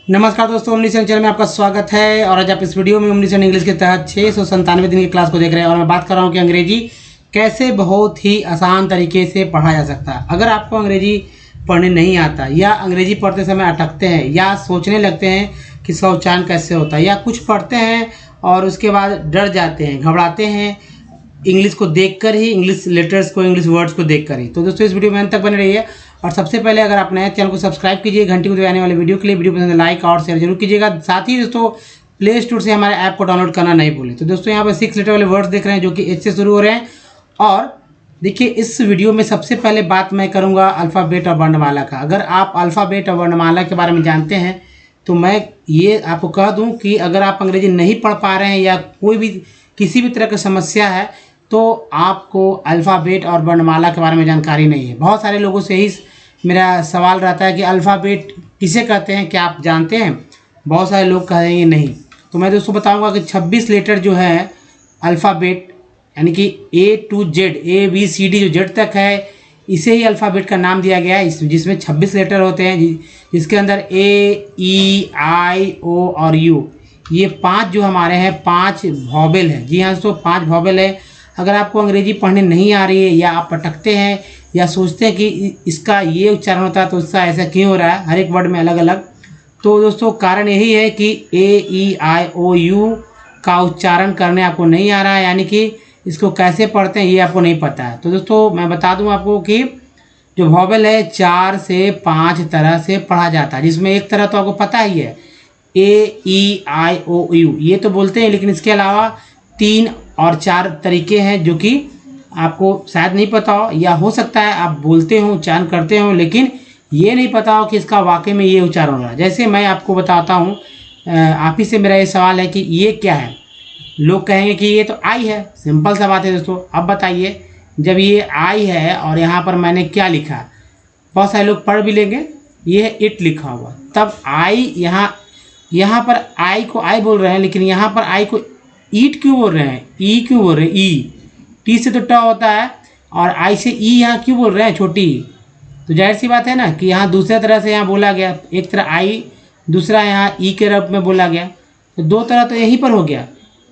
नमस्कार दोस्तों, ओमनीसन चैनल में आपका स्वागत है। और आज आप इस वीडियो में ओमनीसन इंग्लिश के तहत 697 दिन की क्लास को देख रहे हैं। और मैं बात कर रहा हूँ कि अंग्रेजी कैसे बहुत ही आसान तरीके से पढ़ा जा सकता है। अगर आपको अंग्रेजी पढ़ने नहीं आता या अंग्रेजी पढ़ते समय अटकते हैं या सोचने लगते हैं कि इसका उच्चारण कैसे होता है, या कुछ पढ़ते हैं और उसके बाद डर जाते हैं, घबराते हैं इंग्लिश को देखकर ही, इंग्लिश लेटर्स को, इंग्लिश वर्ड्स को देखकर ही, तो दोस्तों इस वीडियो में अंत तक बने रहिए। और सबसे पहले अगर आप नए चैनल को सब्सक्राइब कीजिए, घंटी को दबाने वाले वीडियो के लिए, वीडियो पसंद है लाइक और शेयर जरूर कीजिएगा। साथ ही दोस्तों प्ले स्टोर से हमारे ऐप को डाउनलोड करना नहीं भूलें। तो दोस्तों यहाँ पर 6 लेटर वाले वर्ड्स देख रहे हैं जो कि एच से शुरू हो रहे हैं। और देखिए इस वीडियो में सबसे पहले बात मैं करूँगा अल्फ़ाबेट और वर्णमाला का। अगर आप अल्फ़ाबेट और वर्णमाला के बारे में जानते हैं तो मैं ये आपको कह दूँ कि अगर आप अंग्रेजी नहीं पढ़ पा रहे हैं या कोई भी किसी भी तरह की समस्या है तो आपको अल्फ़ाबेट और वर्णमाला के बारे में जानकारी नहीं है। बहुत सारे लोगों से ही मेरा सवाल रहता है कि अल्फ़ाबेट किसे कहते हैं, क्या आप जानते हैं? बहुत सारे लोग कहेंगे नहीं। तो मैं दोस्तों बताऊंगा कि 26 लेटर जो है अल्फ़ाबेट, यानी कि A to Z, ABCD जो जेड तक है, इसे ही अल्फ़ाबेट का नाम दिया गया है, जिसमें 26 लेटर होते हैं, जिसके अंदर A, E, I, O और U, ये 5 जो हमारे हैं 5 वॉवेल है। जी हाँ दोस्तों, 5 वॉवेल है। अगर आपको अंग्रेजी पढ़ने नहीं आ रही है या आप अटकते हैं या सोचते हैं कि इसका ये उच्चारण होता है तो इसका ऐसा क्यों हो रहा है, हर एक वर्ड में अलग अलग, तो दोस्तों कारण यही है कि AEIOU का उच्चारण करने आपको नहीं आ रहा है, यानी कि इसको कैसे पढ़ते हैं ये आपको नहीं पता है। तो दोस्तों मैं बता दूं आपको कि जो वॉवेल है 4 से 5 तरह से पढ़ा जाता है, जिसमें एक तरह तो आपको पता ही है AEIOU, ये तो बोलते हैं, लेकिन इसके अलावा 3 और 4 तरीके हैं जो कि आपको शायद नहीं पता हो, या हो सकता है आप बोलते हो, उच्चारण करते हो, लेकिन ये नहीं पता हो कि इसका वाकई में ये उच्चारण हो रहा है। जैसे मैं आपको बताता हूँ, आप ही से मेरा ये सवाल है कि ये क्या है। लोग कहेंगे कि ये तो आई है, सिंपल सा बात है दोस्तों। अब बताइए, जब ये आई है और यहाँ पर मैंने क्या लिखा, बहुत सारे लोग पढ़ भी लेंगे, ये है इट लिखा हुआ, तब आई, यहाँ पर आई को आई बोल रहे हैं, लेकिन यहाँ पर आई को ईट क्यों बोल रहे हैं, ई क्यों बोल रहे हैं? ई, टी से तो ट होता है, और आई से ई यहाँ क्यों बोल रहे हैं, छोटी। तो जाहिर सी बात है ना कि यहाँ दूसरे तरह से यहाँ बोला गया, एक तरह आई, दूसरा यहाँ ई के रूप में बोला गया, तो 2 तरह तो यहीं पर हो गया।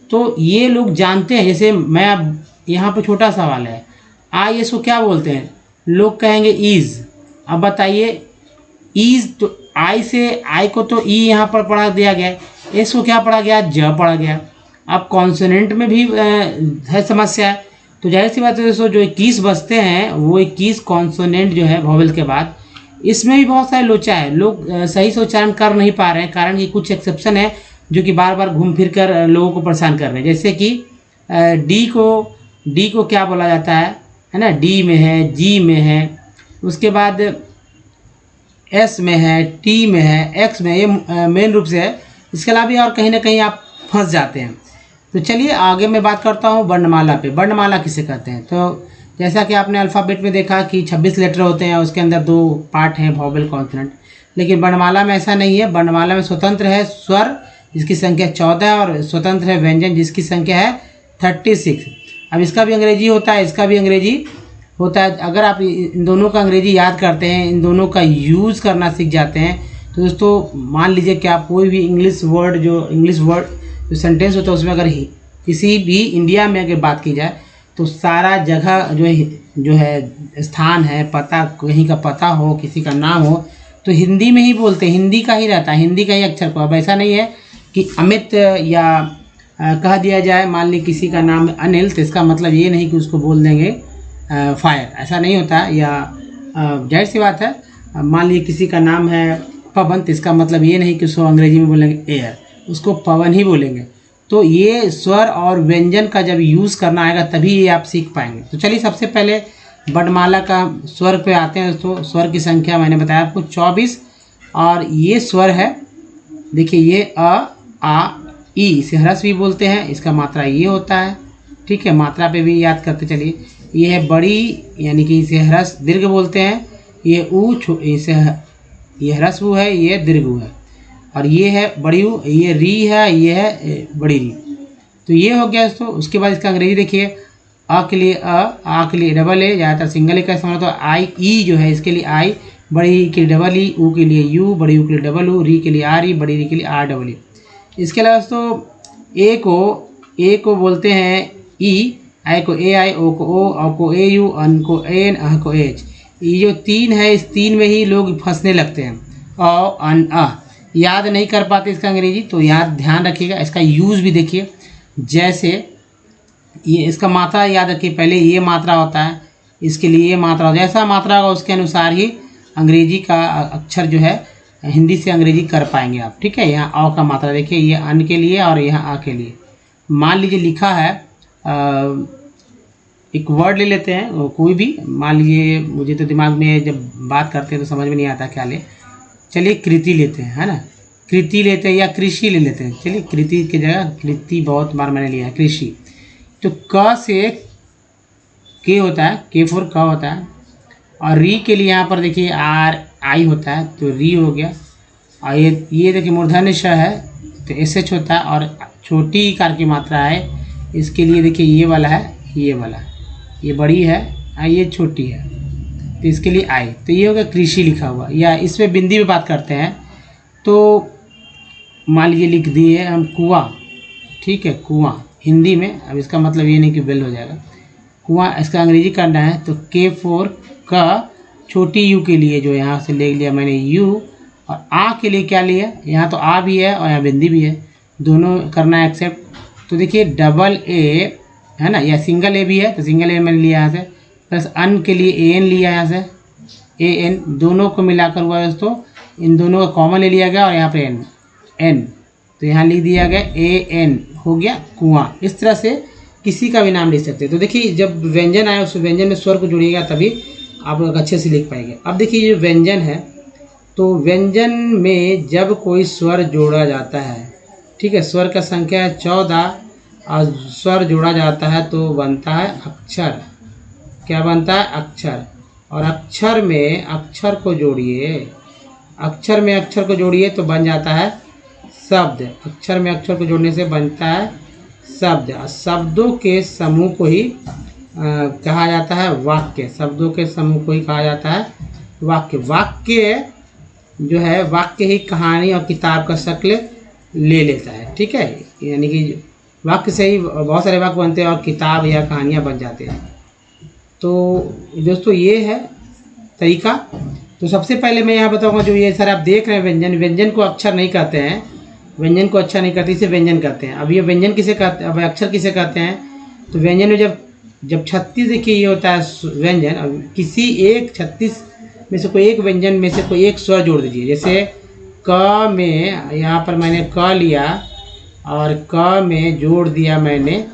तो ये लोग जानते हैं। जैसे मैं अब यहाँ पर छोटा सवाल है, आई इसको क्या बोलते हैं? लोग कहेंगे ईज। अब बताइए, ईज तो आई से, आई को तो ई यहाँ पर पढ़ा दिया गया, इसको क्या पढ़ा गया, ज पढ़ा गया। अब कॉन्सोनेंट में भी है समस्या है। तो जाहिर सी बात है दोस्तों, जो 21 बजते हैं वो 21 कॉन्सोनेंट जो है वॉवेल के बाद, इसमें भी बहुत सारे लोचा है। लोग सही से उच्चारण कर नहीं पा रहे हैं, कारण कि कुछ एक्सेप्शन है जो कि बार बार घूम फिर कर लोगों को परेशान कर रहे हैं। जैसे कि डी को क्या बोला जाता है ना, डी में है, जी में है, उसके बाद एस में है, टी में है, एक्स में, ये मेन रूप से है। इसके अलावा भी और कहीं ना कहीं आप फंस जाते हैं। तो चलिए आगे मैं बात करता हूँ वर्णमाला पे। वर्णमाला किसे कहते हैं? तो जैसा कि आपने अल्फ़ाबेट में देखा कि 26 लेटर होते हैं, उसके अंदर 2 पार्ट हैं, वॉवेल, कॉन्सोनेंट। लेकिन वर्णमाला में ऐसा नहीं है। वर्णमाला में स्वतंत्र है स्वर जिसकी संख्या 14 और स्वतंत्र है व्यंजन जिसकी संख्या है 36। अब इसका भी अंग्रेजी होता है, इसका भी अंग्रेजी होता है। अगर आप इन दोनों का अंग्रेजी याद करते हैं, इन दोनों का यूज़ करना सीख जाते हैं, तो दोस्तों मान लीजिए कि आप कोई भी इंग्लिश वर्ड जो सेंटेंस होता है उसमें अगर किसी भी इंडिया में अगर बात की जाए तो सारा जगह जो है स्थान है, पता, कहीं का पता हो, किसी का नाम हो, तो हिंदी में ही बोलते हैं, हिंदी का ही रहता है, हिंदी का ही अक्षर को। अब ऐसा नहीं है कि अमित या कह दिया जाए, मान ली किसी का नाम है अनिल, तो इसका मतलब ये नहीं कि उसको बोल देंगे फायर, ऐसा नहीं होता। या जाहिर सी बात है, मान लीजिए किसी का नाम है पवन, तो इसका मतलब ये नहीं कि उसको अंग्रेजी में बोलेंगे एयर, उसको पवन ही बोलेंगे। तो ये स्वर और व्यंजन का जब यूज़ करना आएगा तभी ये आप सीख पाएंगे। तो चलिए सबसे पहले वर्णमाला का स्वर पे आते हैं। तो स्वर की संख्या मैंने बताया आपको 24, और ये स्वर है, देखिए ये अ, आ, ई, इसे ह्रस्व भी बोलते हैं, इसका मात्रा ये होता है, ठीक है। मात्रा पे भी याद करते चलिए। ये है बड़ी, यानी कि इसे ह्रस्व दीर्घ बोलते हैं। ये ऊ, इसे ये ह्रस्व है, ये दीर्घ है। और ये है बड़ी ऊ, ये री है, ये है बड़ी री। तो ये हो गया दोस्तों। उसके बाद इसका अंग्रेजी देखिए, अ के लिए अ, आ के लिए डबल ए, ज़्यादातर सिंगल ए का इस्तेमाल होता है। आई, ई जो है इसके लिए आई, बड़ी ई के लिए डबल ई, ऊ के लिए यू, बड़ी यू के लिए डबल ऊ, री के लिए आर ई, बड़ी री के लिए आर डबल ई। इसके अलावा दोस्तों ए को बोलते हैं ई, आई को ए आई, ओ को ओ, औ को ए यू, अन को एन, अह को एच। ये जो तीन है, इस तीन में ही लोग फंसने लगते हैं। औ अन अ याद नहीं कर पाते इसका अंग्रेजी, तो याद ध्यान रखिएगा। इसका यूज़ भी देखिए, जैसे ये इसका मात्रा याद रखिए, पहले ये मात्रा होता है, इसके लिए ये मात्रा, जैसा मात्रा होगा उसके अनुसार ही अंग्रेजी का अक्षर जो है हिंदी से अंग्रेजी कर पाएंगे आप। ठीक है, यहाँ अ का मात्रा देखिए, ये अन के लिए और यहाँ अ के लिए। मान लीजिए लिखा है एक वर्ड ले लेते हैं कोई भी, मान लीजिए, मुझे तो दिमाग में जब बात करते हैं तो समझ में नहीं आता क्या ले, चलिए कृति लेते हैं, है ना, कृति लेते हैं या कृषि ले लेते हैं। चलिए कृति की जगह कृति बहुत बार मैंने लिया है, कृषि। तो क से के होता है, के फोर क होता है, और री के लिए यहाँ पर देखिए आर आई होता है, तो री हो गया। और ये देखिए मूर्धन्य श है तो एस एच होता है, और छोटी कार की मात्रा है, इसके लिए देखिए ये वाला है, ये वाला, ये बड़ी है और ये छोटी है, तो इसके लिए आई। तो ये होगा कृषि लिखा हुआ। या इसमें बिंदी में बात करते हैं तो मान लीजिए लिख दिए हम कुआं, ठीक है, कुआं हिंदी में। अब इसका मतलब ये नहीं कि बेल हो जाएगा, कुआं इसका अंग्रेजी करना है तो के फोर का छोटी यू के लिए जो यहाँ से ले लिया मैंने यू, और आ के लिए क्या लिया, यहाँ तो आ भी है और यहाँ बिंदी भी है, दोनों करना है एक्सेप्ट। तो देखिए डबल ए है ना, या सिंगल ए भी है तो सिंगल ए मैंने लिया यहाँ से, प्लस अन के लिए ए एन लिया यहाँ से, ए एन, दोनों को मिलाकर हुआ दोस्तों, इन दोनों का कॉमन ले लिया गया और यहाँ पे एन एन, तो यहाँ लिख दिया गया ए एन, हो गया कुआं। इस तरह से किसी का भी नाम लिख सकते हैं। तो देखिए जब व्यंजन आए उस व्यंजन में स्वर को जोड़िएगा तभी आप लोग अच्छे से लिख पाएंगे। अब देखिए ये व्यंजन है, तो व्यंजन में जब कोई स्वर जोड़ा जाता है, ठीक है, स्वर का संख्या है 14 और स्वर जोड़ा जाता है तो बनता है अक्षर। क्या बनता है, अक्षर। और अक्षर में अक्षर को जोड़िए, अक्षर में अक्षर को जोड़िए तो बन जाता है शब्द। अक्षर में अक्षर को जोड़ने से बनता है शब्द। शब्दों के समूह को ही कहा जाता है वाक्य। शब्दों के समूह को ही कहा जाता है वाक्य। वाक्य जो है, वाक्य ही कहानी और किताब का शक्ल ले लेता है। ठीक है, यानी कि वाक्य से ही बहुत सारे वाक्य बनते हैं और किताब या कहानियाँ बन जाते हैं। तो दोस्तों ये है तरीका। तो सबसे पहले मैं यहाँ बताऊँगा, जो ये सर आप देख रहे हैं व्यंजन, व्यंजन को अक्षर नहीं कहते हैं, व्यंजन को अच्छा नहीं करते, इसे व्यंजन कहते हैं। अब ये व्यंजन किसे कहते हैं, अब अक्षर किसे कहते हैं, तो व्यंजन में जब 36 देखिए ये होता है व्यंजन, अब किसी एक 36 में से कोई एक व्यंजन में से कोई एक स्वर जोड़ दीजिए। जैसे क में यहाँ पर मैंने क लिया और क में जोड़ दिया मैंने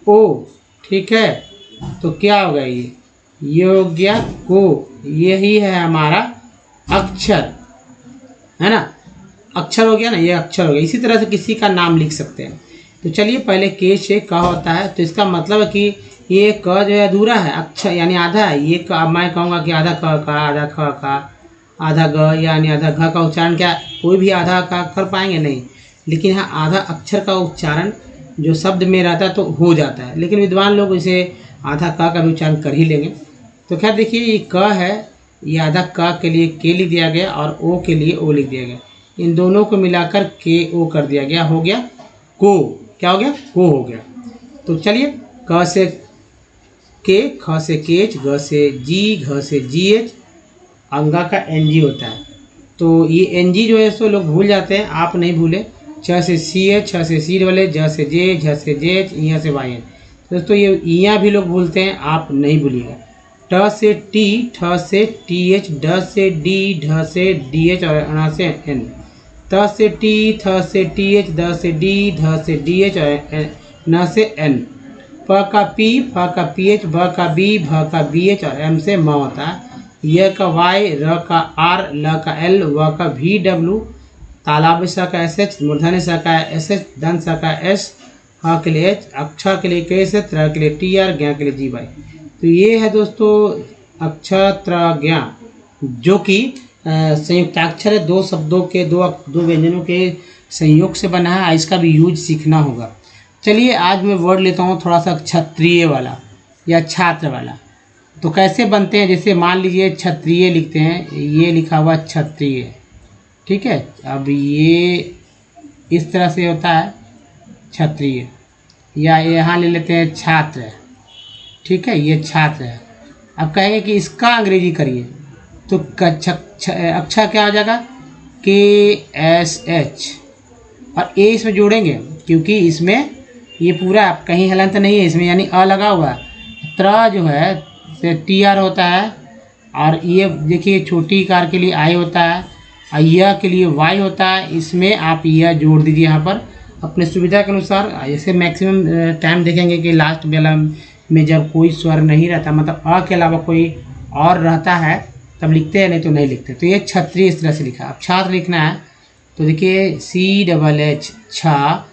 ओ, ठीक है, तो क्या होगा, ये हो गया को। यही है हमारा अक्षर, है ना, अक्षर हो गया ना, ये अक्षर हो गया। इसी तरह से किसी का नाम लिख सकते हैं। तो चलिए पहले के से क होता है, तो इसका मतलब है कि ये क जो है अधूरा है, अक्षर यानी आधा है। ये मैं कहूँगा कि आधा क का, आधा ख का, आधा ग यानी आधा घ का उच्चारण क्या कोई भी आधा का कर पाएंगे नहीं, लेकिन यहाँ आधा अक्षर का उच्चारण जो शब्द में रहता है तो हो जाता है, लेकिन विद्वान लोग इसे आधा क का भी उच्चारण कर ही लेंगे। तो खैर देखिए ये क है, ये आधा क के लिए के लिख दिया गया और ओ के लिए ओ लिख दिया गया। इन दोनों को मिलाकर के ओ कर दिया गया, हो गया को। क्या हो गया, को हो गया। तो चलिए क से के, ख से केच, ग से जी, घ से जी एच, अंगा का एन जी होता है। तो ये एन जी जो है सो लोग भूल जाते हैं, आप नहीं भूले। छ से सी एच, छ से सी वाले, ज से जे, झ से जे एच, इया से वाई एन। दोस्तों ये इया भी लोग भूलते हैं, आप नहीं भूलिएगा। ट से टी, ठ से टी एच, ड से डी, ढ से डी एच और अ से एन। त से टी, थ से टी एच, द से डी, ध से डी एच और न से एन। प का पी, फ का पी एच, ब का बी, भ का बी एच और एम से म होता है। य का वाई, र का आर, ल का एल, व का वी डब्ल्यू, तालाब स का एस एच, मूर्धन्य स का एस एच, दंत स का एस, ह के लिए एच, अक्षर के लिए के से, त्र के लिए टी आर, ज्ञ के लिए जी वाई। तो ये है दोस्तों अक्षर त्र ज्ञ, जो कि संयुक्ताक्षर है, दो शब्दों के दो व्यंजनों के संयोग से बना है। इसका भी यूज सीखना होगा। चलिए आज मैं वर्ड लेता हूँ थोड़ा सा क्षत्रिय वाला या छात्र वाला। तो कैसे बनते हैं, जैसे मान लीजिए क्षत्रिय लिखते हैं, ये लिखा हुआ क्षत्रिय, ठीक है। अब ये इस तरह से होता है क्षत्रिय, या यहाँ ले लेते हैं छात्र, ठीक है, ये छात्र है। अब कहेंगे कि इसका अंग्रेजी करिए, तो अक्षर क्या हो जाएगा, KSH, और ए इसमें जोड़ेंगे क्योंकि इसमें ये पूरा कहीं हलंत नहीं है इसमें, यानी अ लगा हुआ है। त्र जो है से TR होता है, और ये देखिए छोटी कार के लिए I होता है, और यह के लिए Y होता है। इसमें आप यह जोड़ दीजिए यहाँ पर अपने सुविधा के अनुसार। जैसे मैक्सिमम टाइम देखेंगे कि लास्ट वाला में जब कोई स्वर नहीं रहता, मतलब अ के अलावा कोई और रहता है तब लिखते हैं, नहीं तो नहीं लिखते। तो ये क्षत्रिय इस तरह से लिखा। अब छात्र लिखना है तो देखिए CHH छा,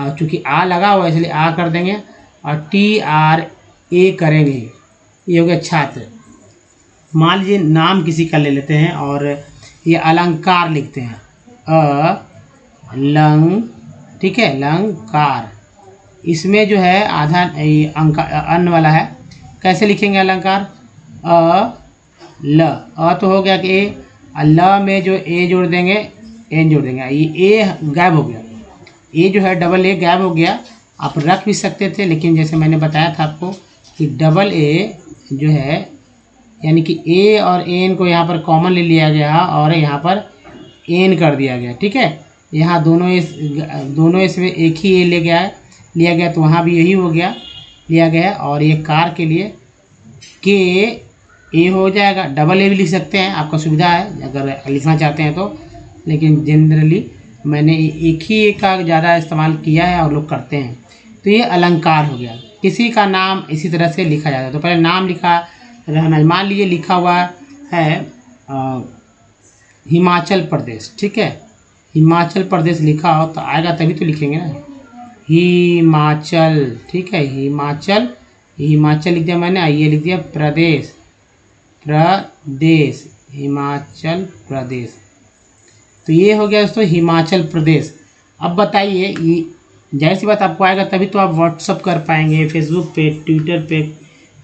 चूँकि आ लगा हुआ है इसलिए आ कर देंगे, और TRA करेंगे, ये हो गया छात्र। मान लीजिए नाम किसी का ले लेते हैं और ये अलंकार लिखते हैं, अलंग, ठीक है, अलंकार। इसमें जो है आधा अंक अन्न वाला है, कैसे लिखेंगे अलंकार, ल, तो हो गया कि ल में जो ए जोड़ देंगे, एन जोड़ देंगे, ये ए गायब हो गया, ए जो है डबल ए गायब हो गया। आप रख भी सकते थे, लेकिन जैसे मैंने बताया था आपको कि डबल ए जो है यानी कि ए और एन को यहाँ पर कॉमन ले लिया गया और यहाँ पर एन कर दिया गया, ठीक है। यहाँ दोनों इसमें एक ही ए लिया गया, तो वहाँ भी यही हो गया, लिया गया। और ये कार के लिए के ए हो जाएगा, डबल ए भी लिख सकते हैं, आपका सुविधा है अगर लिखना चाहते हैं तो, लेकिन जनरली मैंने एक ही ए का ज़्यादा इस्तेमाल किया है और लोग करते हैं। तो ये अलंकार हो गया। किसी का नाम इसी तरह से लिखा जाता है, तो पहले नाम लिखा रहना। मान लीजिए लिखा हुआ है हिमाचल प्रदेश, ठीक है, हिमाचल प्रदेश लिखा हो तो आएगा तभी तो लिखेंगे ना, हिमाचल, ठीक है, हिमाचल, हिमाचल लिख दिया मैंने, ये लिख दिया प्रदेश, हिमाचल प्रदेश। तो ये हो गया दोस्तों हिमाचल प्रदेश। अब बताइए, ये जाहिर सी बात आपको आएगा तभी तो आप व्हाट्सअप कर पाएंगे, फेसबुक पे, ट्विटर पे,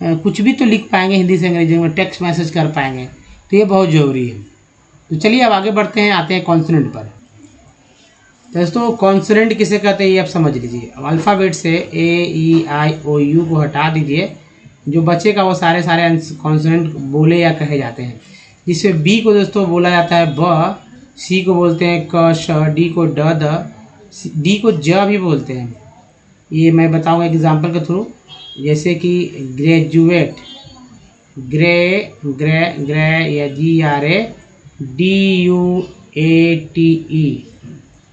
कुछ भी तो लिख पाएंगे हिंदी से अंग्रेजी में, टेक्स्ट मैसेज कर पाएंगे, तो ये बहुत ज़रूरी है। तो चलिए अब आगे बढ़ते हैं, आते हैं कॉन्सोनेंट पर। दोस्तों कॉन्सोनेंट किसे कहते हैं ये आप समझ लीजिए। अब अल्फ़ाबेट से A, E, I, O, U को हटा दीजिए, जो बचेगा वो सारे कॉन्सोनेंट बोले या कहे जाते हैं। जिससे B को दोस्तों बोला जाता है ब, C को बोलते हैं क, श, D को ड, द, D को ज भी बोलते हैं। ये मैं बताऊंगा एग्जांपल के थ्रू, जैसे कि ग्रेजुएट, ग्रे या GRADUATE,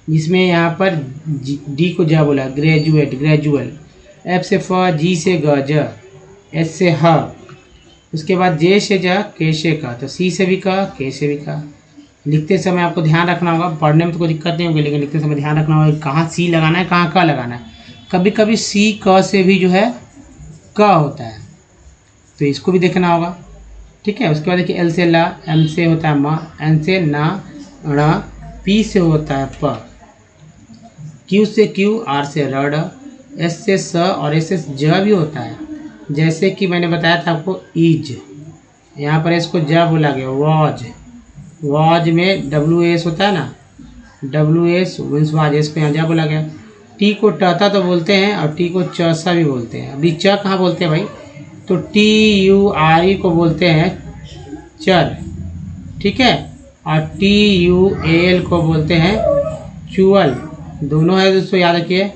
जिसमें यहाँ पर डी को ज बोला, ग्रेजुएट, ग्रेजुअल। एफ से फ, जी से ग, ज, एस से ह, उसके बाद जे से ज, के से क, तो सी से भी क, के से भी क। लिखते समय आपको ध्यान रखना होगा, पढ़ने में तो कोई दिक्कत नहीं होगी, लेकिन लिखते समय ध्यान रखना होगा कहाँ सी लगाना है, कहाँ क लगाना है। कभी कभी सी क से भी जो है क होता है, तो इसको भी देखना होगा, ठीक है। उसके बाद देखिए एल से ला, एम से होता है म, एन से ना, ण, पी से होता है प, क्यू से क्यू, आर से रड, एस से स, और एस से ज भी होता है। जैसे कि मैंने बताया था आपको ईज, यहाँ पर इसको ज बोला गया, वॉज, वॉज में WAS होता है ना, WAS मीन्स वाज, इसको यहाँ ज बोला गया। टी को टता तो बोलते हैं और टी को चसा भी बोलते हैं। अभी च कहाँ बोलते हैं भाई, तो TURE को बोलते हैं चर, ठीक है, और TUAL को बोलते हैं चुअल, दोनों है दोस्तों, याद रखिए।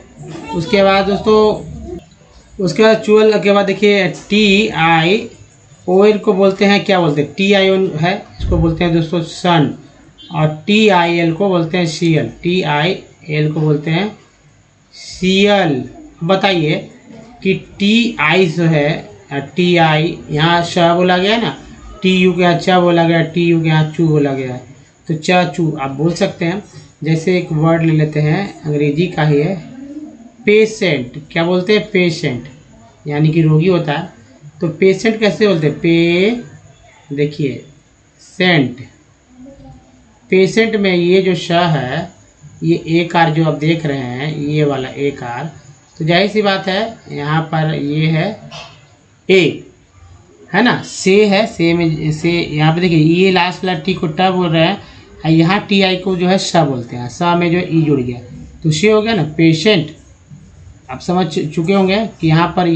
उसके बाद चुअल के बाद देखिए TION को बोलते हैं, क्या बोलते हैं, TION है, इसको बोलते हैं दोस्तों सन, और TIL को बोलते हैं सीएल, TIL को बोलते हैं सीएल। बताइए कि TI जो है, TI यहाँ श बोला गया ना, TU के यहाँ च बोला गया, TU के यहाँ चू बोला गया, तो च चू आप बोल सकते हैं। जैसे एक वर्ड ले लेते हैं, अंग्रेजी का ही है, पेशेंट, क्या बोलते हैं, पेशेंट, यानी कि रोगी होता है, तो पेशेंट कैसे बोलते हैं, पे, देखिए सेंट। पेशेंट में ये जो श है, ये ए कार जो आप देख रहे हैं, ये वाला ए कार, तो जाहिर सी बात है यहाँ पर ये है ए, है ना। से है, से में से यहाँ पे देखिए ये लास्ट वाला टी को ट बोल रहे हैं, और यहाँ टी आई को जो है श बोलते हैं, स में जो है ई जुड़ गया तो से हो गया ना पेशेंट। आप समझ चुके होंगे कि यहाँ पर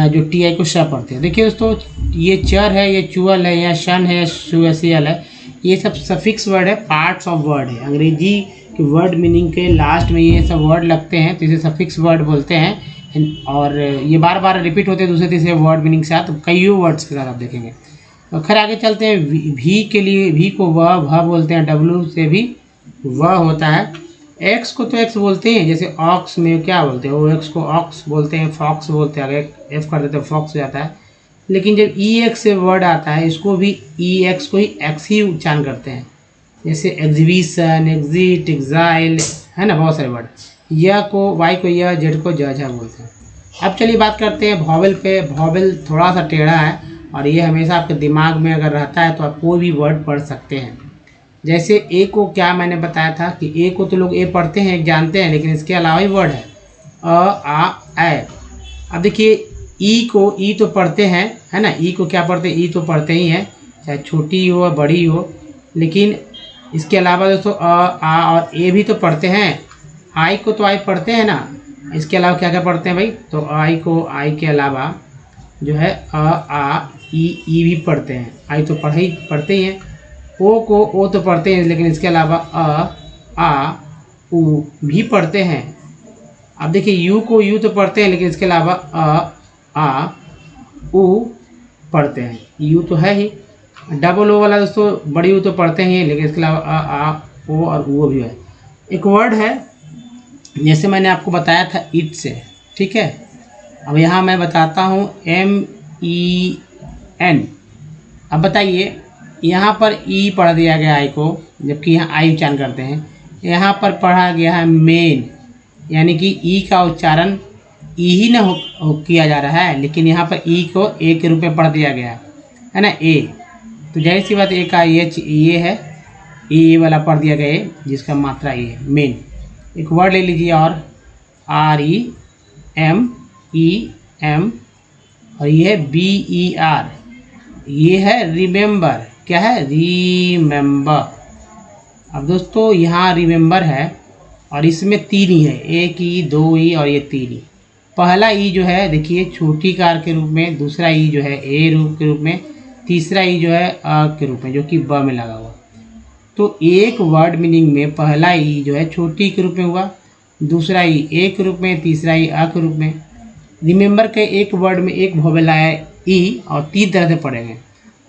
जो टी आई को श पढ़ते हैं। देखिए दोस्तों, ये चर है, ये चुअल है, या शन है, सुएसियल है, ये सब सफिक्स वर्ड है, पार्ट्स ऑफ वर्ड है। अंग्रेजी के वर्ड मीनिंग के लास्ट में ये सब वर्ड लगते हैं तो इसे सफिक्स वर्ड बोलते हैं, और ये बार बार रिपीट होते हैं दूसरे तीसरे वर्ड मीनिंग के साथ, कई वर्ड्स के साथ आप देखेंगे। तो खैर आगे चलते हैं। भी के लिए भी को व बोलते हैं, डब्लू से भी व होता है। एक्स को तो एक्स बोलते हैं, जैसे ऑक्स में क्या बोलते हैं, वो एक्स को ऑक्स बोलते हैं, फॉक्स बोलते हैं, अगर एफ कर देते हैं फॉक्स हो जाता है। लेकिन जब ई एक्स से वर्ड आता है इसको भी ई एक्स को ही एक्स ही उच्चारण करते हैं, जैसे एग्जीबिशन, एग्जिट, एग्जाइल, है ना, बहुत सारे वर्ड। यह को वाई को यह, जेड को ज बोलते हैं। अब चलिए बात करते हैं वॉवेल पे। वॉवेल थोड़ा सा टेढ़ा है और ये हमेशा आपके दिमाग में अगर रहता है तो आप कोई भी वर्ड पढ़ सकते हैं। जैसे ए को क्या मैंने बताया था कि ए को तो लोग ए पढ़ते हैं, जानते हैं, लेकिन इसके अलावा ही वर्ड है अ, आ, ए। अब देखिए ई को ई तो पढ़ते हैं, है ना, ई को क्या पढ़ते हैं, ई तो पढ़ते ही हैं, चाहे छोटी हो बड़ी हो। लेकिन इसके अलावा दोस्तों अ, आ और ए भी तो पढ़ते हैं। आई को तो आई पढ़ते हैं ना, इसके अलावा क्या क्या पढ़ते हैं भाई, तो आई को आई के अलावा जो है अ, आ, ई भी पढ़ते हैं। आई तो पढ़ते ही हैं। ओ को ओ तो पढ़ते हैं, लेकिन इसके अलावा अ, आ, उ भी पढ़ते हैं। अब देखिए यू को यू तो पढ़ते हैं, लेकिन इसके अलावा अ, आ, उ पढ़ते हैं। यू तो है ही। डबल ओ वाला दोस्तों बड़ी यू तो पढ़ते हैं, लेकिन इसके अलावा अ, आ, ओ और उ भी है। एक वर्ड है जैसे मैंने आपको बताया था इट से, ठीक है। अब यहाँ मैं बताता हूँ MEN। अब बताइए यहाँ पर ई पढ़ दिया गया आई को, जबकि यहाँ आई उच्चारण करते हैं। यहाँ पर पढ़ा गया है मेन, यानी कि ई का उच्चारण ई ही ना किया जा रहा है, लेकिन यहाँ पर ई को ए के रूप में पढ़ दिया गया है ना, ए। तो जाहिर सी बात ए का ये है, ए वाला पढ़ दिया गया है जिसका मात्रा ये है, मेन। एक वर्ड ले लीजिए और REMEM, और ये है BER, ये है रिमेंबर। क्या है, रिमेंबर। अब दोस्तों यहाँ रिमेंबर है और इसमें 3 ई है, 1 ई, 2 ई और ये 3 ई। पहला ई जो है देखिए छोटी कार के रूप में, दूसरा ई जो है ए रूप के रूप में, तीसरा ई जो है अ के रूप में, जो कि ब में लगा हुआ। तो एक वर्ड मीनिंग में पहला ई जो है छोटी के रूप में हुआ, दूसरा ई ए के रूप में, तीसरा ई अ के रूप में। रिमेंबर के एक वर्ड में एक वोवेल आया ई और 3 तरह से पढ़ेंगे।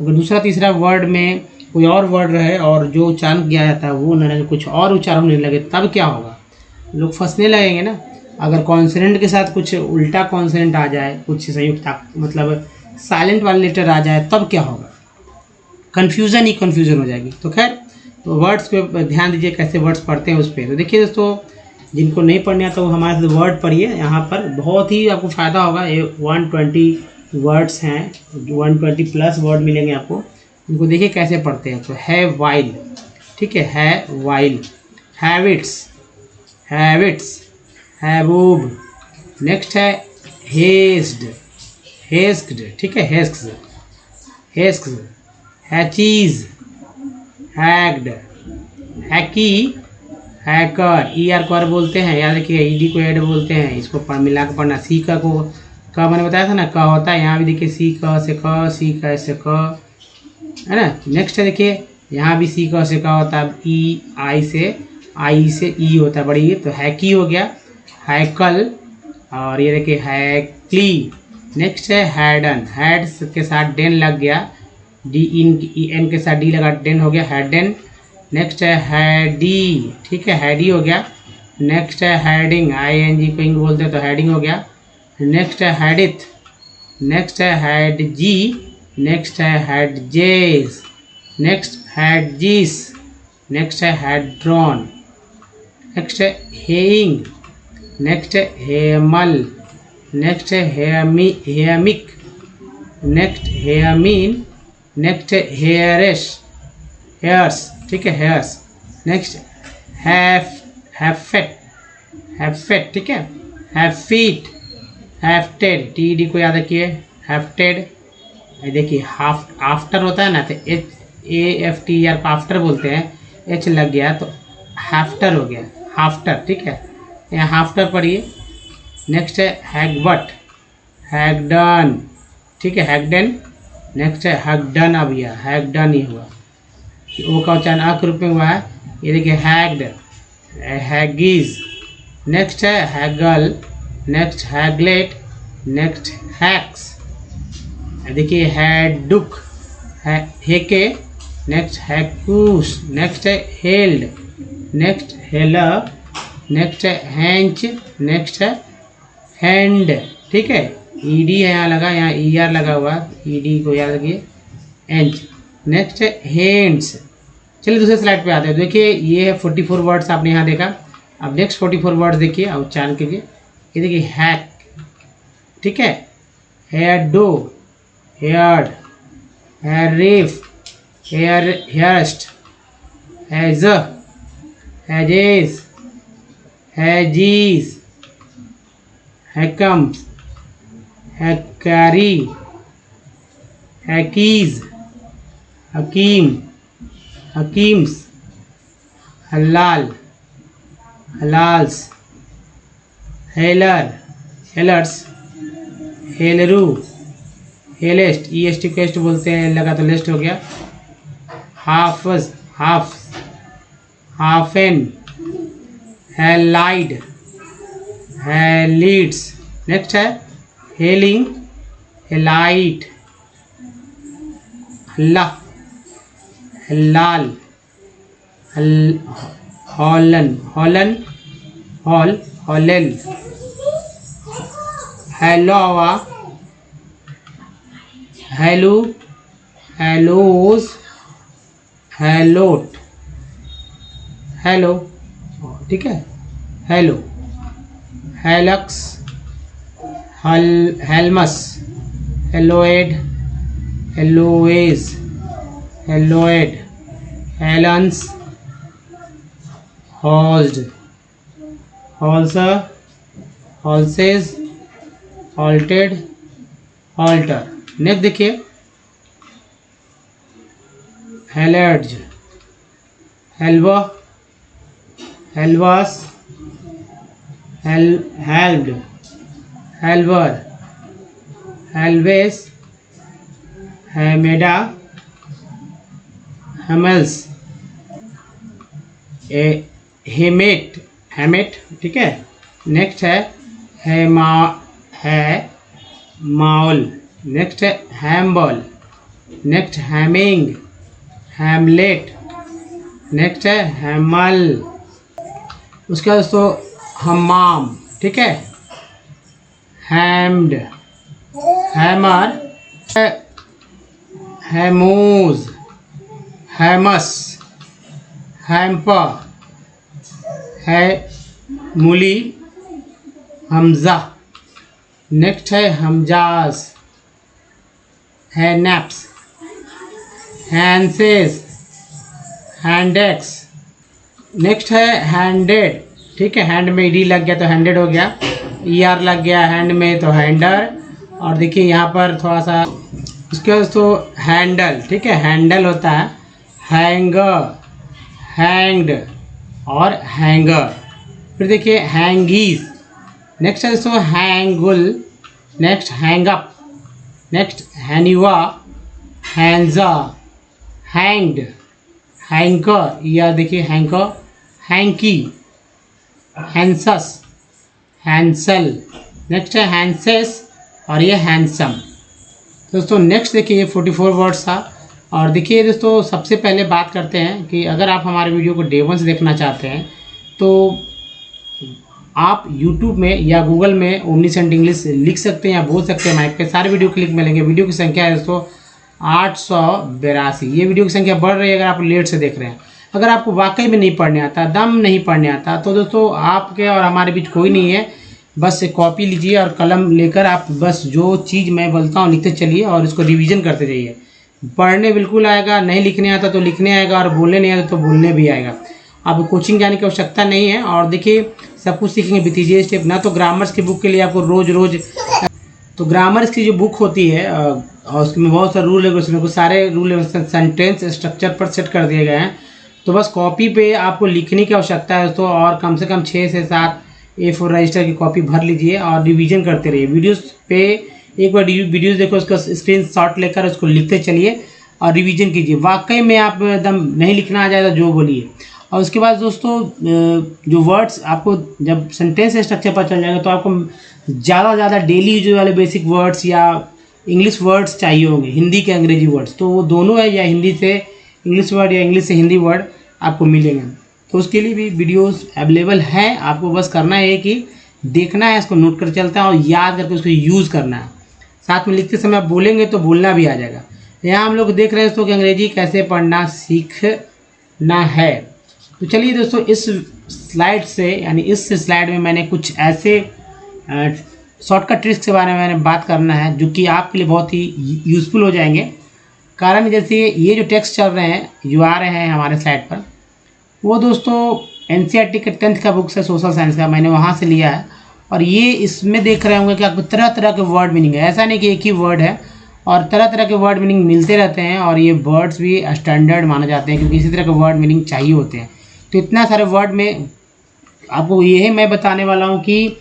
अगर दूसरा तीसरा वर्ड में कोई और वर्ड रहे और जो उच्चारण किया जाता है वो न कुछ और उच्चारण होने लगे, तब क्या होगा, लोग फंसने लगेंगे ना। अगर कॉन्सोनेंट के साथ कुछ उल्टा कॉन्सोनेंट आ जाए, कुछ संयुक्त मतलब साइलेंट वाला लेटर आ जाए, तब क्या होगा, कन्फ्यूज़न ही कन्फ्यूज़न हो जाएगी। तो खैर, तो वर्ड्स पे ध्यान दीजिए, कैसे वर्ड्स पढ़ते हैं उस पर। तो देखिए दोस्तों, जिनको नहीं पढ़ने आता वो हमारे साथ वर्ड पढ़िए, यहाँ पर बहुत ही आपको फ़ायदा होगा। ये 120 वर्ड्स हैं, 120 प्लस वर्ड मिलेंगे आपको। इनको देखिए कैसे पढ़ते हैं। तो है वाइल, ठीक है वाइल, हैबिट्स, हैबिट्स, हैबूब। नेक्स्ट है हेस्ड, हेस्क्ड, ठीक है, हेस्क्स, हेस्क्स, हैचीज, हैक्ड, हैकी, हैकर, ER को आर बोलते हैं, याद रखिए ED को एड बोलते हैं। इसको मिला के पढ़ना। सी का को का मैंने बताया था ना, क होता है, यहाँ भी देखिए सी क से क, सी क से क, है ना। नेक्स्ट है देखिए यहाँ भी सी क से क होता है, आई से ई होता है बड़ी। तो हैकी हो गया, हैकल, और ये देखिए हैक्ली। नेक्स्ट है हैडन, हैड के साथ डेन लग गया, एन के साथ डी लगा, डेन हो गया हैडन। नेक्स्ट है हैडी, ठीक है, हैडी हो गया। नेक्स्ट है हैडिंग, ING को इंग बोलते हैं तो हैडिंग हो गया। नेक्स्ट है हैडिथ, नेक्स्ट है हैडजी, नेक्स्ट है हैडजेस, नेक्स्ट हैडजीस, नेक्स्ट है हैड्रॉन, नेक्स्ट है हेइंग, नेक्स्ट है हेमल, नेक्स्ट है हेयमिक, नेक्स्ट हेयमीन, नेक्स्ट है हेयरस, हेयर्स, ठीक है, हेयर्स। नेक्स्ट हैफेट, हैफेट, ठीक है, हैफीट, हैफ्टेड, TD को याद रखिए, हैफ्टेड, देखिए आफ्टर होता है ना, तो AFTER को आफ्टर बोलते हैं, H लग गया तो हाफ्टर हो गया, हाफ्टर। ठीक है, यहाँ हाफ्टर पढ़िए। नेक्स्ट है हैगबट, हैगडन। ठीक है, हैगडन। नेक्स्ट है हैगडन, अब यह हैगडन ही हुआ, ओ का उच्चारण अ के रूप में हुआ है। ये देखिए हैग्ड, हैगीज। नेक्स्ट है हैगल, नेक्स्ट हैगलेट, नेक्स्ट हैक्स। देखिए हैडुक, हेके। नेक्स्ट हैकूस, नेक्स्ट है हेल्ड, नेक्स्ट हेलर, नेक्स्ट है हैंच, नेक्स्ट है हैंड। ठीक है, ईडी है यहाँ लगा, यहाँ ER लगा हुआ, ईडी को याद रखिए, एंच। नेक्स्ट है हैंड्स। चलिए दूसरे स्लाइड पे आते हैं। देखिए ये है 44 वर्ड्स आपने यहाँ देखा। अब नेक्स्ट 44 वर्ड्स देखिए और उच्चारण कीजिए। ये देखिए हैक, ठीक है, हेयर डो, हेयर्ड, हेयर रिफ, हेयर हेयरस्ट, हैज, हैजेस, हैजीज, हैकम्स, हैकारी, हैकीज, हकीम, हकीम्स, हलाल, हलाल्स, हेलर, हेलर्स, हेलरू, हेलेस्ट, EST को एस्ट बोलते हैं, लगा तो लेस्ट हो गया। हाफज, हाफ, हाफेन, हेलाइड, हेलीड्स। नेक्स्ट है हेलिंग, हेलाइट, हल्ला, हलाल, हॉलन, हॉलन, हॉल, हॉलेल, हेलोवा, हेलो, हेलोज, हेलोट, हेलो। ठीक है, हेलो, हेलक्स, हेलमस, हेलोएड, हेलोएज, हेलोएड, हेलन्स, हॉल्स्ड, हॉल्सर, हॉल्सेज, हॉल्टेड, हॉल्टर। नेक्स्ट देखिए हेलर्ज, हेल्वा, हेल्वास, हेल्ड, हेल्वर, हेल्वेस, हेमेडा, हेमल्स, हेमेट, हेमेट। ठीक है, नेक्स्ट है माउल, नेक्स्ट है हैम्बल, नेक्स्ट हैमिंग, हैमलेट, नेक्स्ट है हैमल। उसके बाद दोस्तों हमाम, ठीक है, हैम्ड, हैमर, हैमूज, हैमस, हैम्पर, है मूली, हमजा। नेक्स्ट है हमजाज, है नैप्स, हैंसेस, हैंडेक्स। नेक्स्ट है हैंडेड, ठीक है, हैंड में डी लग गया तो हैंडेड हो गया, ER लग गया हैंड में तो हैंडर। और देखिए यहाँ पर थोड़ा सा उसके बाद तो हैंडल, ठीक है, हैंडल होता है, हैंगर, हैंग्ड और हैंगर। फिर देखिए हैंगीज। नेक्स्ट है दोस्तों हैंगुल, नेक्स्ट हैंगअप, नेक्स्ट हैनिवा, हैंजा, हैंग्ड, हैंकर, या देखिए हैंकर, हैंकी, हैंसस, हैंसल। नेक्स्ट है हैंसेस और ये हैंडसम। दोस्तों नेक्स्ट देखिए ये 44 वर्ड्स था। और देखिए दोस्तों सबसे पहले बात करते हैं कि अगर आप हमारे वीडियो को डे 1 से देखना चाहते हैं तो आप YouTube में या गूगल में ओमनीसेंट इंग्लिश लिख सकते हैं या बोल सकते हैं माइक पे, सारे वीडियो क्लिक मिलेंगे। वीडियो की संख्या है दोस्तों 882। ये वीडियो की संख्या बढ़ रही है अगर आप लेट से देख रहे हैं। अगर आपको वाकई में नहीं पढ़ने आता, दम नहीं पढ़ने आता, तो दोस्तों आपके और हमारे बीच कोई नहीं है। बस कॉपी लीजिए और कलम लेकर आप बस जो चीज़ मैं बोलता हूँ लिखते चलिए और इसको रिवीजन करते जाइए। पढ़ने बिल्कुल आएगा, नहीं लिखने आता तो लिखने आएगा, और बोलने नहीं आता तो बोलने भी आएगा। अब कोचिंग जाने की आवश्यकता नहीं है। और देखिए सब कुछ सीखेंगे विथ ईजी स्टेप। ना तो ग्रामर्स की बुक के लिए आपको रोज़ रोज़ तो ग्रामर की जो बुक होती है और उसमें बहुत सारे रूल रेगुलेशन को सारे रूल सेंटेंस स्ट्रक्चर पर सेट कर दिए गए हैं। तो बस कॉपी पे आपको लिखने की आवश्यकता है दोस्तों, और कम से कम 6 से 7 A4 रजिस्टर की कॉपी भर लीजिए और रिवीजन करते रहिए। वीडियोस पे एक बार वीडियोस देखो, उसका स्क्रीनशॉट लेकर उसको लिखते चलिए और रिवीजन कीजिए। वाकई में आप एकदम नहीं लिखना आ जाएगा जो बोलिए। और उसके बाद दोस्तों जो वर्ड्स आपको जब सेंटेंस स्ट्रक्चर पर चल जाएगा तो आपको ज़्यादा डेली यूज वाले बेसिक वर्ड्स या इंग्लिश वर्ड्स चाहिए होंगे, हिंदी के अंग्रेजी वर्ड्स, तो वो दोनों है, या हिंदी से इंग्लिश वर्ड या इंग्लिश से हिंदी वर्ड आपको मिलेंगे। तो उसके लिए भी वीडियोस अवेलेबल हैं, आपको बस करना है कि देखना है, इसको नोट कर चलता है और याद करके उसको यूज़ करना है। साथ में लिखते समय आप बोलेंगे तो बोलना भी आ जाएगा। यहाँ हम लोग देख रहे हैं दोस्तों कि अंग्रेजी कैसे पढ़ना सीखना है। तो चलिए दोस्तों, इस स्लाइड से यानी इस स्लाइड में मैंने कुछ ऐसे शॉर्टकट ट्रिक्स के बारे में मैंने बात करना है जो कि आपके लिए बहुत ही यूज़फुल हो जाएंगे। कारण जैसे ये जो टेक्स्ट चल रहे हैं जो आ रहे हैं हमारे स्लाइड पर, वो दोस्तों NCERT के 10th का बुक है सोशल साइंस का, मैंने वहाँ से लिया है। और ये इसमें देख रहे होंगे कि आपको तरह तरह के वर्ड मीनिंग है, ऐसा नहीं कि एक ही वर्ड है, और तरह तरह के वर्ड मीनिंग मिलते रहते हैं। और ये वर्ड्स भी स्टैंडर्ड माने जाते हैं क्योंकि इसी तरह के वर्ड मीनिंग चाहिए होते हैं। तो इतना सारे वर्ड में आपको यही मैं बताने वाला हूँ कि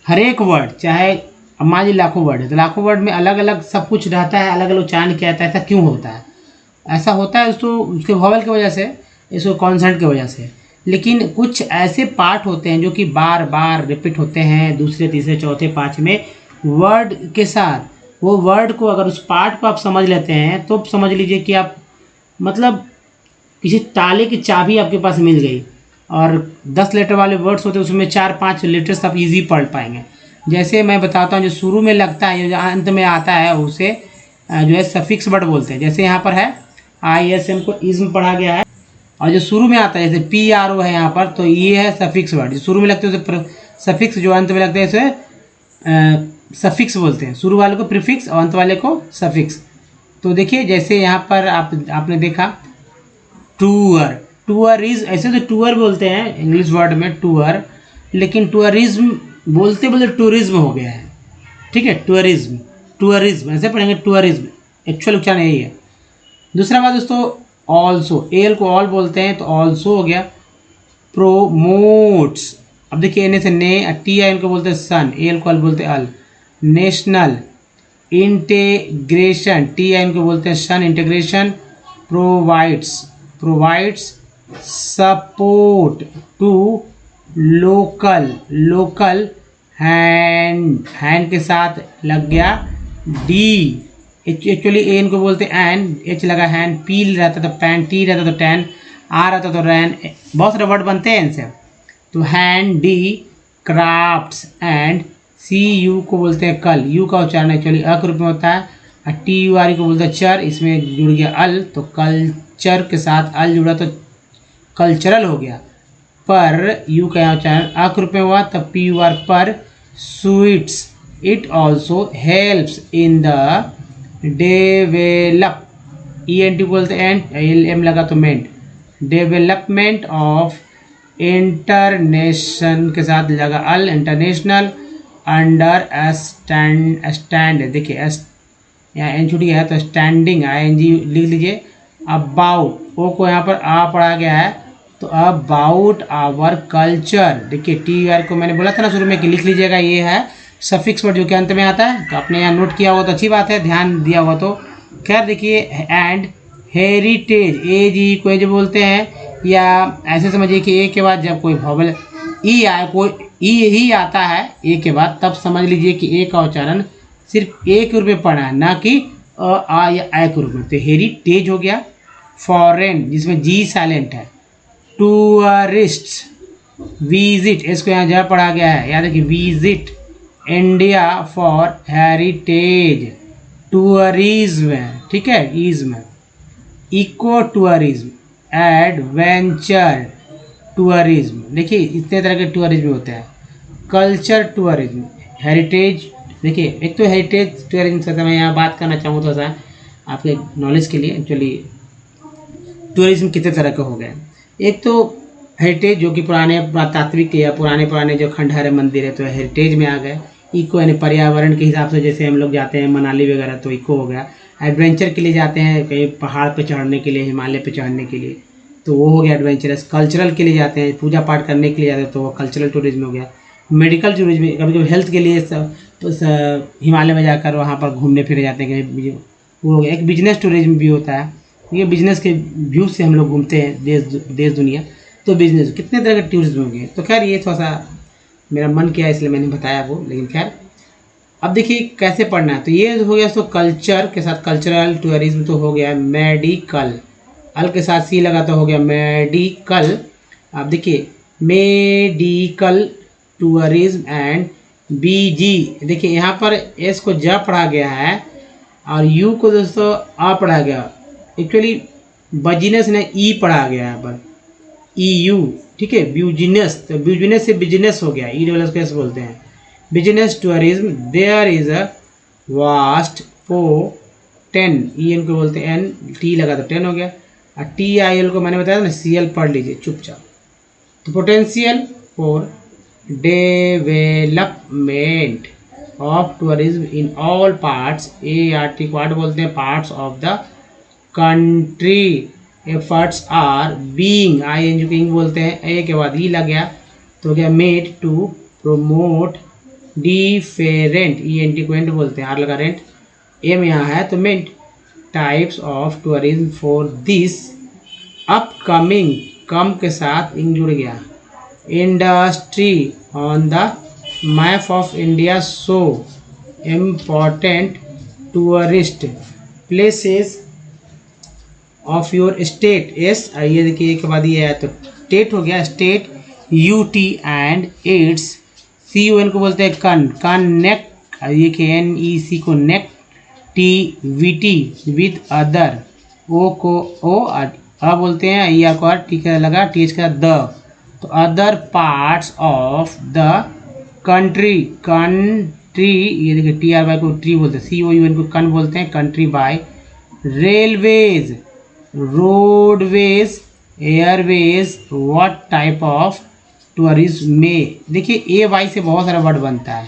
हर एक वर्ड, चाहे मान लीजिए लाखों वर्ड है तो लाखों वर्ड में अलग अलग सब कुछ रहता है, अलग अलग उच्चारण किया जाता है। ऐसा क्यों होता है? ऐसा होता है दोस्तों उसके वॉवल की वजह से, इसको कॉन्सेंट की वजह से। लेकिन कुछ ऐसे पार्ट होते हैं जो कि बार बार रिपीट होते हैं दूसरे तीसरे चौथे पाँचवें वर्ड के साथ। वो वर्ड को अगर उस पार्ट को आप समझ लेते हैं तो समझ लीजिए कि आप मतलब किसी ताले की चाबी आपके पास मिल गई। और 10 लेटर वाले वर्ड्स होते हैं उसमें 4-5 लेटर्स आप इजी पढ़ पाएंगे। जैसे मैं बताता हूँ, जो शुरू में लगता है, जो अंत में आता है, उसे जो है सफिक्स वर्ड बोलते हैं। जैसे यहाँ पर है ISM को इज्म पढ़ा गया है, और जो शुरू में आता है जैसे PRO है यहाँ पर, तो ये है सफिक्स वर्ड। जो शुरू में लगते हैं उसे सफिक्स, जो अंत में लगते हैं इसे सफिक्स बोलते हैं। शुरू वाले को प्रीफिक्स और अंत वाले को सफिक्स। तो देखिए जैसे यहाँ पर आपने देखा टूअर, टूअर इज, ऐसे तो टूअर बोलते हैं इंग्लिश वर्ड में टूअर, लेकिन टूअरिज्म बोलते बोलते टूरिज्म हो गया है। ठीक है, टूअरिज्म, टूअरिज्म ऐसे पढ़ेंगे, टूअरिज्म एक्चुअल उच्चारण यही है। दूसरा बात दोस्तों, ऑल्सो, एल को ऑल बोलते हैं तो ऑल्सो हो गया। प्रोमोट्स, अब देखिए एन से ने, TIN को बोलते हैं सन, एल को अल बोलते हैं अल। नेशनल, इंटेग्रेशन, TIN को बोलते हैं शन, integration. Provides, provides support to local, local hand, hand के साथ लग गया डी। एक्चुअली एन को बोलते हैं एन, एच लगा हैंड, पी रहता तो पैन, टी रहता तो टैन, आ रहता तो रैन, बहुत सारे वर्ड बनते हैं इनसे। तो hand D, crafts and CU को बोलते हैं कल, यू का उच्चारण एक्चुअली अ के रूप में होता है। और TUR को बोलते हैं चर, इसमें जुड़ गया अल, तो कल्चर के साथ अल जुड़ा तो कल्चरल हो गया। पर यू का यहाँ उच्चारण अ के रूप में हुआ, तब PUR पर। Sweets, it also helps in the develop, ENT बोलते हैं एंड, LM लगा तो मेंट, डेवलपमेंट ऑफ इंटरनेशन के साथ लगा अल, इंटरनेशनल। अंडर स्टैंड, स्टैंड देखिए यहाँ एन छुटी है तो स्टैंडिंग, ING लिख लीजिए। अबाउट, ओ को यहाँ पर आ पढ़ा गया है तो अबाउट आवर कल्चर, देखिए TUR को मैंने बोला था ना शुरू में कि लिख लीजिएगा, ये है सफिक्स वर्ड जो कि अंत में आता है। तो आपने यहाँ नोट किया हुआ तो अच्छी बात है, ध्यान दिया हुआ तो। खैर देखिए, एंड हेरिटेज, AG को एज बोलते हैं, या ऐसे समझिए कि ए के बाद जब कोई वॉवल ई आए, कोई ई ही आता है ए के बाद, तब समझ लीजिए कि ए का उच्चारण सिर्फ ए के रूप में पढ़ा है, ना कि आ या ए के रूप में। तो हेरिटेज हो गया। फॉरेन, जिसमें G साइलेंट है। टूरिस्ट्स, विजिट, इसको यहाँ जहाँ पढ़ा गया है, याद रखिए visit. India for heritage, tourism, ठीक है, ism. Eco tourism, adventure tourism, देखिए इतने तरह के टूरिज्म होते हैं। कल्चर टूरिज्म, हेरिटेज, देखिए एक तो हेरिटेज टूरिज्म से मैं यहाँ बात करना चाहूँ थोड़ा सा आपके नॉलेज के लिए। एक्चुअली टूरिज्म कितने तरह के हो गए, एक तो हेरिटेज जो कि पुराने पुरातात्विक या पुराने जो खंडहर मंदिर है तो हेरिटेज में आ गए। इको यानी पर्यावरण के हिसाब से, जैसे हम लोग जाते हैं मनाली वगैरह तो इको हो गया। एडवेंचर के लिए जाते हैं कहीं पहाड़ पे चढ़ने के लिए, हिमालय पे चढ़ने के लिए, तो वो हो गया एडवेंचरस। कल्चरल के लिए जाते हैं, पूजा पाठ करने के लिए जाते हैं, तो वो कल्चरल टूरिज्म हो गया। मेडिकल टूरिज्म, कभी कभी हेल्थ के लिए हिमालय में जाकर वहाँ पर घूमने फिरे जाते हैं कहीं, वो हो गया। एक बिजनेस टूरिज्म भी होता है, ये बिजनेस के व्यू से हम लोग घूमते हैं देश दुनिया, तो बिजनेस कितने तरह के टूरिज्म होंगे। तो खैर ये थोड़ा सा मेरा मन किया इसलिए मैंने बताया वो, लेकिन खैर अब देखिए कैसे पढ़ना है। तो ये हो गया तो कल्चर के साथ कल्चरल टूरिज्म तो हो गया। मेडिकल, अल के साथ सी लगा तो हो गया मेडिकल। अब देखिए मेडिकल टूरिज्म एंड बीजी, देखिए यहाँ पर एस को ज पढ़ा गया है और यू को दोस्तों आ पढ़ा गया। एक्चुअली बिजनेस ने ई पढ़ा गया यहाँ पर, ई यू, ठीक है। ब्यूजिनेस, तो ब्यूजिनेस से बिजनेस हो गया, ई डबल एस बोलते हैं। Business tourism, there is a vast ten, E N को बोलते हैं एन, टी लगा तो 10 हो गया। और टी आई एल को मैंने बताया ना, सी एल पढ़ लीजिए चुपचाप। तो potential for development of tourism in all parts, A R T part बोलते हैं, parts of the country, efforts are being, I N जो किंग बोलते हैं, ए के बाद ई लग गया तो हो गया made to promote different, E N T को एंड बोलते हैं, आर लगा रेंट, एम यहाँ है तो ment types of tourism for this upcoming, come के साथ इंग जुड़ गया, industry on the map of India, so important tourist places of your state, S ये देखिए एक के बाद ये है तो स्टेट हो गया, state U T and its, C U N को बोलते हैं कनेक्ट, ये के एन ई सी को nect, T V T with other, O को ओ अ बोलते हैं, ई आर को आर, टी का लगा, टी एच का द, तो other parts of the country, country ये देखिए टी आर बाई को ट्री बोलते हैं, सी ओ यू एन को कन बोलते हैं, country bye, railways, roadways, Airways, what type of tourism में, देखिए ए वाई से बहुत सारा वर्ड बनता है,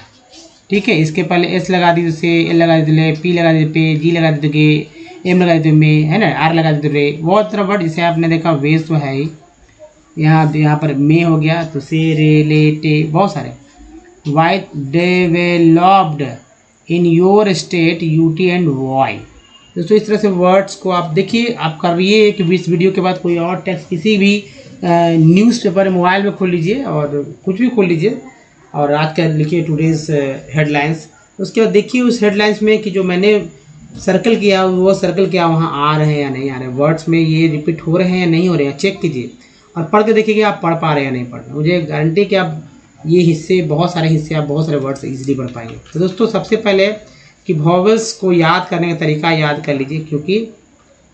ठीक है। इसके पहले एस लगा दी से, एल लगा दीजिए, पी लगा दीजिए पे, जी लगा दीजिए, एम लगा दीजिए में, है ना, आर लगा दीजिए रे, बहुत सारा वर्ड। इसे आपने देखा वेज तो है ही, यहाँ पर में हो गया तो से रे ले टे, बहुत सारे। White developed in your state, UT and Y, दोस्तों इस तरह से वर्ड्स को आप देखिए, आप कर रही है कि इस वीडियो के बाद कोई और टेक्स्ट किसी भी न्यूज़पेपर मोबाइल में खोल लीजिए और कुछ भी खोल लीजिए और आज का लिखिए टुडेज हेडलाइंस, उसके बाद देखिए उस हेडलाइंस में कि जो मैंने सर्कल किया वो सर्कल क्या वहाँ आ रहे हैं या नहीं आ रहे, वर्ड्स में ये रिपीट हो रहे हैं या नहीं हो रहे हैं, चेक कीजिए और पढ़ के देखिए कि आप पढ़ पा रहे हैं या नहीं पढ़ रहे। मुझे गारंटी कि आप ये हिस्से, बहुत सारे हिस्से आप बहुत सारे वर्ड्स ईजिली पढ़ पाएंगे। तो दोस्तों सबसे पहले कि वॉवेल्स को याद करने का तरीका याद कर लीजिए, क्योंकि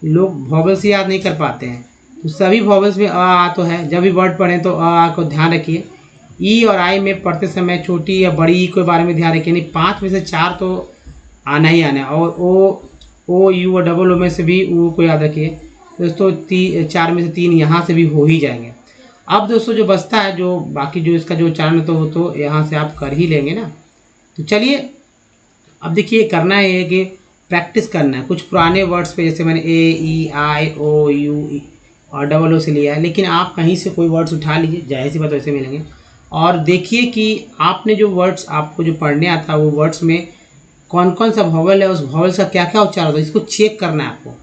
लोग वॉवेल्स याद नहीं कर पाते हैं। तो सभी वॉवेल्स में आ तो है, जब भी वर्ड पढ़ें तो आ को ध्यान रखिए। ई और आई में पढ़ते समय छोटी या बड़ी ई के बारे में ध्यान रखिए, नहीं 5 में से 4 तो आना ही आना है, और ओ यू और डबल ओ में से भी ऊ को याद रखिए दोस्तों, 4 में से 3 यहाँ से भी हो ही जाएंगे। अब दोस्तों जो बचता है, जो बाकी जो इसका जो उच्चारण तो वो तो यहाँ से आप कर ही लेंगे ना। तो चलिए अब देखिए करना है कि प्रैक्टिस करना है कुछ पुराने वर्ड्स पे, जैसे मैंने ए ई आई ओ यू और डबल ओ से लिया है, लेकिन आप कहीं से कोई वर्ड्स उठा लीजिए, जाहिर सी बात वैसे मिलेंगे। और देखिए कि आपने जो वर्ड्स आपको जो पढ़ने आता है वो वर्ड्स में कौन कौन सा वॉवेल है, उस वॉवेल्स का क्या क्या उच्चारण होता है, इसको चेक करना है आपको।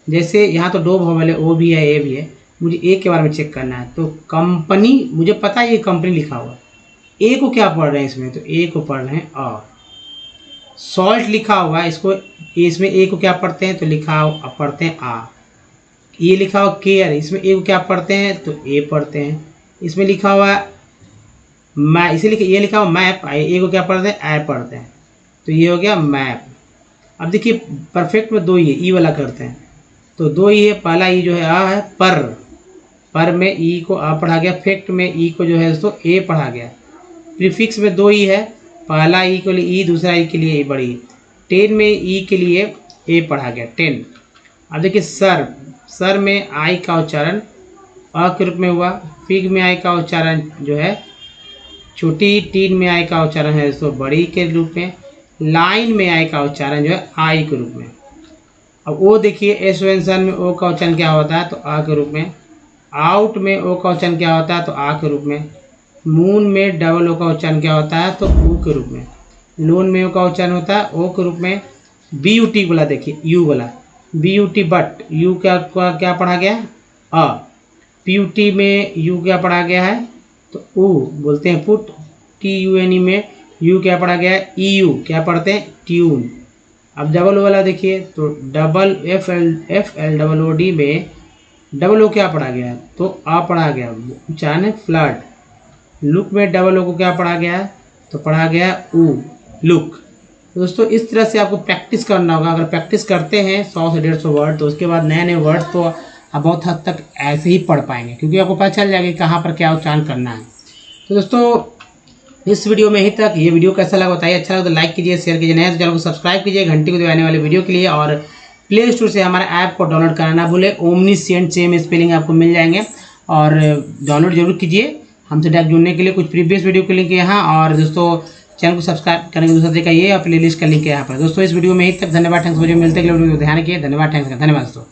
जैसे यहाँ तो 2 वॉवेल है, ओ भी है ए भी है, मुझे ए के बारे में चेक करना है। तो कंपनी, मुझे पता है ये कंपनी लिखा हुआ है, ए को क्या पढ़ रहे हैं इसमें, तो ए को पढ़ रहे हैं अ। सॉल्ट लिखा हुआ है, इसको इसमें ए को क्या पढ़ते हैं, तो लिखा पढ़ते हैं आ। ये लिखा हुआ केयर, इसमें ए को क्या पढ़ते हैं, तो ए पढ़ते हैं। इसमें लिखा हुआ मैं, इसे ये लिखा हुआ मैप, ए को क्या पढ़ते हैं, ए पढ़ते हैं, तो ये हो गया मैप। अब देखिए परफेक्ट में 2 ही है, ई वाला करते हैं तो 2 ही है। पहला ई जो है आ है, पर में ई को आ पढ़ा गया, फेक्ट में ई को जो है दोस्तों ए पढ़ा गया। प्रीफिक्स में 2 ई है, पहला ई के लिए ई, दूसरा ई के लिए ए बड़ी। 10 में ई के लिए ए पढ़ा गया 10। अब देखिए सर में आई का उच्चारण अ के रूप में हुआ, फिग में आई का उच्चारण जो है छोटी टीन में आई का उच्चारण है दोस्तों बड़ी के रूप में। लाइन में आई का उच्चारण जो है आई के रूप में। अब ओ देखिए एस व्यंजन में ओ का उच्चारण क्या होता है तो आ के रूप में। आउट में ओ का उच्चारण क्या होता है तो आ के रूप में। मून में डबल ओ का उच्चारण क्या होता है तो ऊ के रूप में। लोन में ओ का उच्चारण होता है ओ के रूप में। बी यू टी बोला देखिए यू बोला B U T but U क्या पढ़ा गया अ। पी यू टी में यू क्या पढ़ा गया है तो ऊ बोलते हैं put. T U N E में यू क्या पढ़ा गया है ई यू क्या पढ़ते हैं ट्यून। अब डबल ओ वाला देखिए तो double F L double O D में डबल ओ क्या पढ़ा गया है तो आ पढ़ा गया उच्चारण है फ्लड। लुक में डबल ओ को क्या पढ़ा गया है तो पढ़ा गया ऊ लुक। तो दोस्तों इस तरह से आपको प्रैक्टिस करना होगा। अगर प्रैक्टिस करते हैं 100 से 150 वर्ड तो उसके बाद नए नए वर्ड तो आप बहुत हद तक ऐसे ही पढ़ पाएंगे क्योंकि आपको पता चल जाएगा कि कहाँ पर क्या उच्चारण करना है। तो दोस्तों इस वीडियो में ही तक। ये वीडियो कैसा लगा बताइए। अच्छा लगा तो लाइक कीजिए, शेयर कीजिए, नए तो चैनल को सब्सक्राइब कीजिए घंटी को दबाने वाले वीडियो के लिए। और प्ले स्टोर से हमारे ऐप को डाउनलोड कराना ना भूलें। ओमनीसेंट सेम स्पेलिंग आपको मिल जाएंगे और डाउनलोड जरूर कीजिए। हमसे डायरेक्ट जुड़ने के लिए कुछ प्रीवियस वीडियो के लिंक यहाँ और दोस्तों चैनल को सब्सक्राइब करने का दूसरा तरीका ये और प्ले लिस्ट का लिंक है यहाँ पर। दोस्तों इस वीडियो में ही तक। धन्यवाद। थैंक्स वीडियो मिलते हैं ध्यान रखिए। धन्यवाद। थैंक्स धन्यवाद दोस्तों।